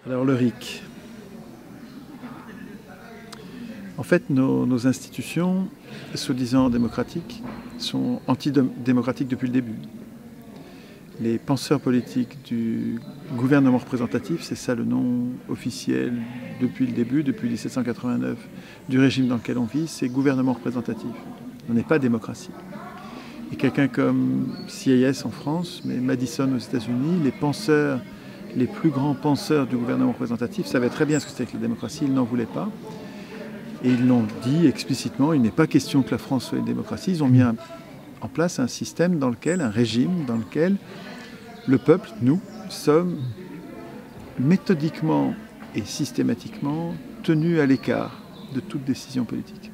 Alors le RIC. En fait, nos institutions, soi-disant démocratiques, sont antidémocratiques depuis le début. Les penseurs politiques du gouvernement représentatif, c'est ça le nom officiel depuis le début, depuis 1789, du régime dans lequel on vit, c'est gouvernement représentatif. On n'est pas démocratie. Et quelqu'un comme CIS en France, mais Madison aux États-Unis, les plus grands penseurs du gouvernement représentatif savaient très bien ce que c'était que la démocratie, ils n'en voulaient pas. Et ils l'ont dit explicitement, il n'est pas question que la France soit une démocratie. Ils ont mis en place un système dans lequel, un régime dans lequel le peuple, nous, sommes méthodiquement et systématiquement tenus à l'écart de toute décision politique.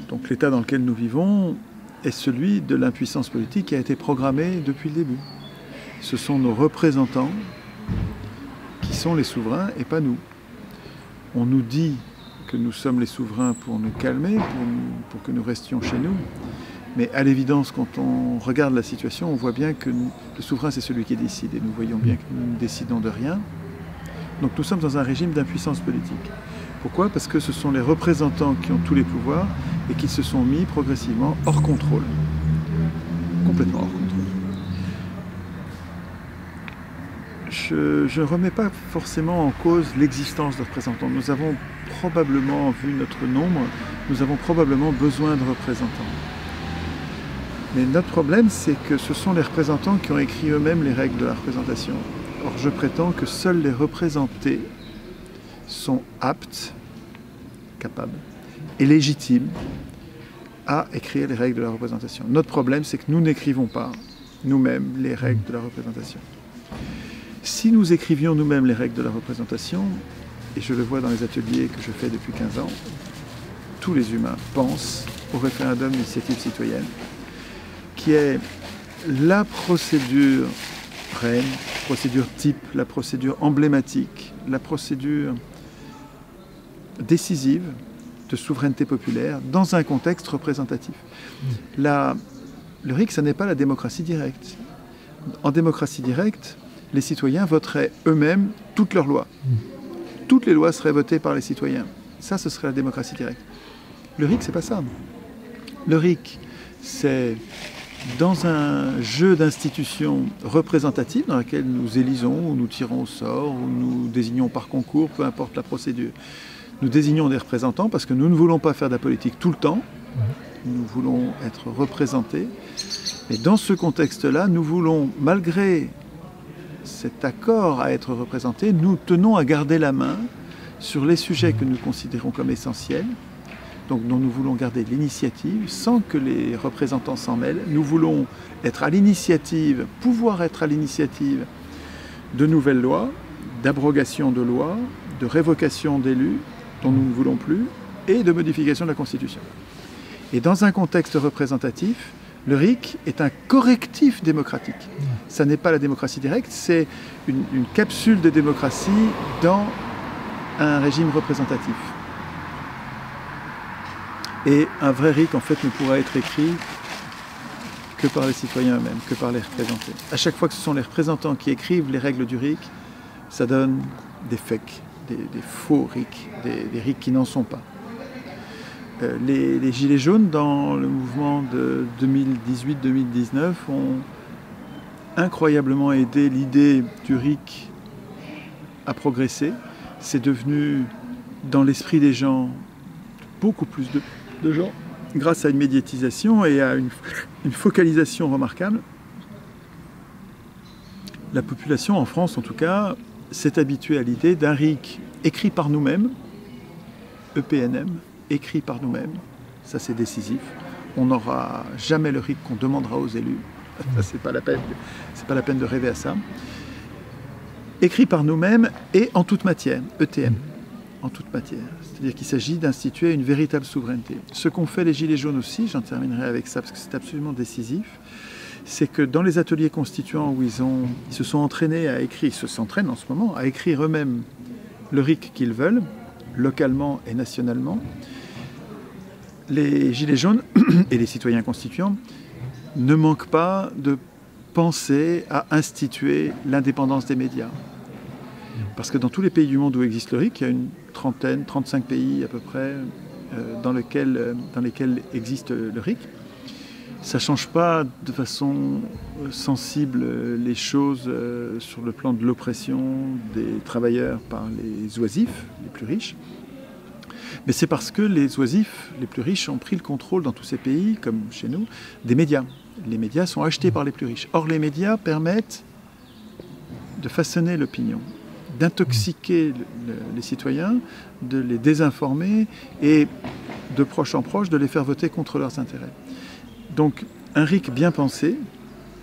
Donc l'état dans lequel nous vivons est celui de l'impuissance politique qui a été programmée depuis le début. Ce sont nos représentants qui sont les souverains et pas nous. On nous dit que nous sommes les souverains pour nous calmer, pour que nous restions chez nous. Mais à l'évidence, quand on regarde la situation, on voit bien que le souverain, c'est celui qui décide. Et nous voyons bien que nous ne décidons de rien. Donc nous sommes dans un régime d'impuissance politique. Pourquoi? Parce que ce sont les représentants qui ont tous les pouvoirs et qui se sont mis progressivement hors contrôle. Complètement hors contrôle. Je ne remets pas forcément en cause l'existence de représentants. Nous avons probablement, vu notre nombre, nous avons probablement besoin de représentants. Mais notre problème, c'est que ce sont les représentants qui ont écrit eux-mêmes les règles de la représentation. Or, je prétends que seuls les représentés sont aptes, capables et légitimes à écrire les règles de la représentation. Notre problème, c'est que nous n'écrivons pas nous-mêmes les règles de la représentation. Si nous écrivions nous-mêmes les règles de la représentation, et je le vois dans les ateliers que je fais depuis 15 ans, tous les humains pensent au référendum d'initiative citoyenne, qui est la procédure reine, procédure type, la procédure emblématique, la procédure décisive de souveraineté populaire dans un contexte représentatif. Le RIC, ça n'est pas la démocratie directe. En démocratie directe, les citoyens voteraient eux-mêmes toutes leurs lois. Toutes les lois seraient votées par les citoyens. Ça, ce serait la démocratie directe. Le RIC, c'est pas ça. Le RIC, c'est dans un jeu d'institutions représentatives dans laquelle nous élisons, ou nous tirons au sort, ou nous désignons par concours, peu importe la procédure. Nous désignons des représentants parce que nous ne voulons pas faire de la politique tout le temps. Nous voulons être représentés. Et dans ce contexte-là, nous voulons, malgré cet accord à être représentés, nous tenons à garder la main sur les sujets que nous considérons comme essentiels, donc dont nous voulons garder l'initiative sans que les représentants s'en mêlent. Nous voulons être à l'initiative, pouvoir être à l'initiative de nouvelles lois, d'abrogation de lois, de révocation d'élus dont nous ne voulons plus, et de modification de la Constitution. Et dans un contexte représentatif, le RIC est un correctif démocratique. Ça n'est pas la démocratie directe, c'est une capsule de démocratie dans un régime représentatif. Et un vrai RIC, en fait, ne pourra être écrit que par les citoyens eux-mêmes, que par les représentés. À chaque fois que ce sont les représentants qui écrivent les règles du RIC, ça donne des fakes, des faux RIC, des RIC qui n'en sont pas. Les Gilets jaunes, dans le mouvement de 2018-2019, ont incroyablement aidé l'idée du RIC à progresser. C'est devenu, dans l'esprit des gens, beaucoup plus de gens, grâce à une médiatisation et à une focalisation remarquable. La population, en France en tout cas, s'est habituée à l'idée d'un RIC écrit par nous-mêmes, EPNM, écrit par nous-mêmes, ça c'est décisif. On n'aura jamais le RIC qu'on demandera aux élus, ça c'est pas la peine de rêver à ça. Écrit par nous-mêmes et en toute matière, ETM, en toute matière. C'est-à-dire qu'il s'agit d'instituer une véritable souveraineté. Ce qu'ont fait les Gilets jaunes aussi, j'en terminerai avec ça parce que c'est absolument décisif, c'est que dans les ateliers constituants où ils se sont entraînés à écrire, ils s'entraînent en ce moment à écrire eux-mêmes le RIC qu'ils veulent, localement et nationalement, les Gilets jaunes et les citoyens constituants ne manquent pas de penser à instituer l'indépendance des médias. Parce que dans tous les pays du monde où existe le RIC, il y a une trentaine, 35 pays à peu près dans lesquels existe le RIC. Ça ne change pas de façon sensible les choses sur le plan de l'oppression des travailleurs par les oisifs, les plus riches. Mais c'est parce que les oisifs, les plus riches, ont pris le contrôle dans tous ces pays, comme chez nous, des médias. Les médias sont achetés par les plus riches. Or, les médias permettent de façonner l'opinion, d'intoxiquer les citoyens, de les désinformer et, de proche en proche, de les faire voter contre leurs intérêts. Donc, un RIC bien pensé,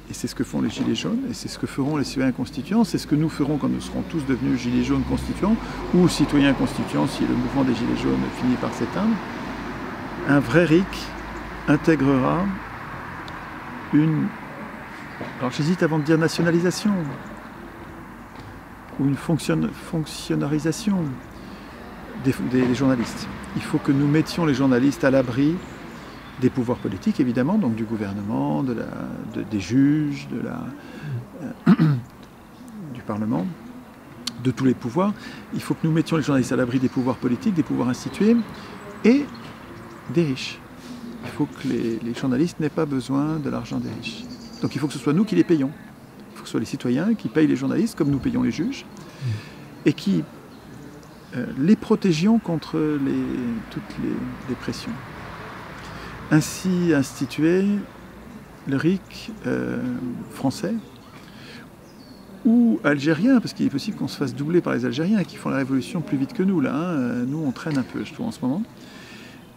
et c'est ce que font les Gilets jaunes, et c'est ce que feront les citoyens constituants, c'est ce que nous ferons quand nous serons tous devenus Gilets jaunes constituants, ou citoyens constituants si le mouvement des Gilets jaunes finit par s'éteindre. Un vrai RIC intégrera une... Alors j'hésite avant de dire nationalisation, ou une fonctionnarisation des journalistes. Il faut que nous mettions les journalistes à l'abri des pouvoirs politiques, évidemment, donc du gouvernement, des juges, du Parlement, de tous les pouvoirs. Il faut que nous mettions les journalistes à l'abri des pouvoirs politiques, des pouvoirs institués et des riches. Il faut que les journalistes n'aient pas besoin de l'argent des riches. Donc il faut que ce soit nous qui les payons. Il faut que ce soit les citoyens qui payent les journalistes, comme nous payons les juges, et qui les protégions contre toutes les pressions. Ainsi institué, le RIC français ou algérien, parce qu'il est possible qu'on se fasse doubler par les Algériens qui font la révolution plus vite que nous. Là, hein. Nous, on traîne un peu, je trouve, en ce moment.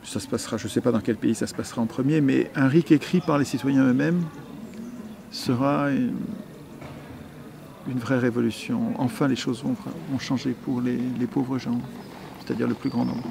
Ça se passera, je ne sais pas dans quel pays ça se passera en premier, mais un RIC écrit par les citoyens eux-mêmes sera une vraie révolution. Enfin, les choses vont changer pour les pauvres gens, c'est-à-dire le plus grand nombre.